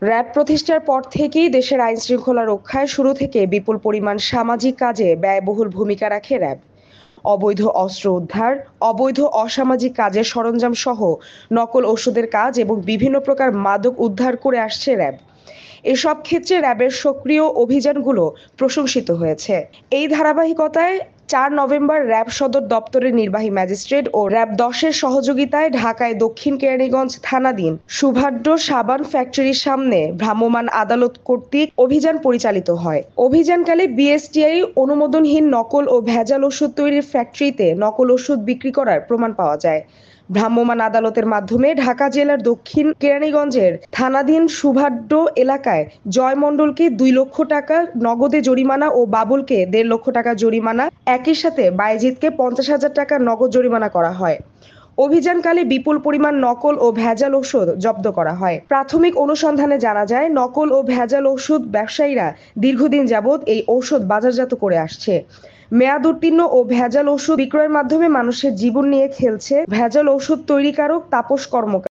RAB প্রতিষ্ঠার পর থেকেই দেশের আইন শৃঙ্খলা রক্ষায় শুরু থেকে বিপুল পরিমাণ সামাজিক কাজে ব্যয়বহুল ভূমিকা রাখে র্যাব। অবৈধ অস্ত্র উদ্ধার, অবৈধ অসামাজিক কাজের সরঞ্জাম সহ নকল ওষুধের কাজ এবং বিভিন্ন প্রকার মাদক উদ্ধার করে আসছে র্যাব। এসব ক্ষেত্রে র্যাবের সক্রিয় অভিযানগুলো প্রশংসিত হয়েছে। এই ধারাবাহিকতায় ৪ নভেম্বর র্যাব সদর দপ্তরের নির্বাহী ম্যাজিস্ট্রেট ও র্যাব-১০-এর সহযোগিতায় ঢাকায় দক্ষিণ কেরানীগঞ্জ থানাধীন সুভাদ্র সাবান ফ্যাক্টরির সামনে ভ্রাম্যমাণ আদালত কর্তৃক অভিযান পরিচালিত হয়। অভিযানকালে বিএসটিআই অনুমোদনহীন নকল ও ভেজাল ওষুধ তৈরির ফ্যাক্টরিতে নকল ওষুধ বিক্রি করার প্রমাণ পাওয়া যায়। ভ্রাম্যমাণ আদালতের মাধ্যমে ঢাকা জেলার দক্ষিণ কেরানীগঞ্জের থানাধীন সুভাদ্র এলাকায় জয় মণ্ডলকে ২ লক্ষ টাকা নগদে জরিমানা ও বাবুলকে ১.৫ লক্ষ টাকা জরিমানা, একই সাথে বায়েজিদকে ৫০,০০০ টাকা নগদ জরিমানা করা হয়। অভিযানকালে বিপুল পরিমাণ নকল ও ভেজাল ওষুধ জব্দ করা হয়। প্রাথমিক অনুসন্ধানে জানা যায়, নকল ও ভেজাল ওষুধ ব্যবসায়ীরা দীর্ঘদিন যাবৎ এই ঔষধ বাজারজাত করে আসছে। মেয়াদ উত্তীর্ণ ও ভেজাল ওষুধ বিক্রয়ের মাধ্যমে মানুষের জীবন নিয়ে খেলছে ভেজাল ওষুধ তৈরিকারক তাপস কর্মকার।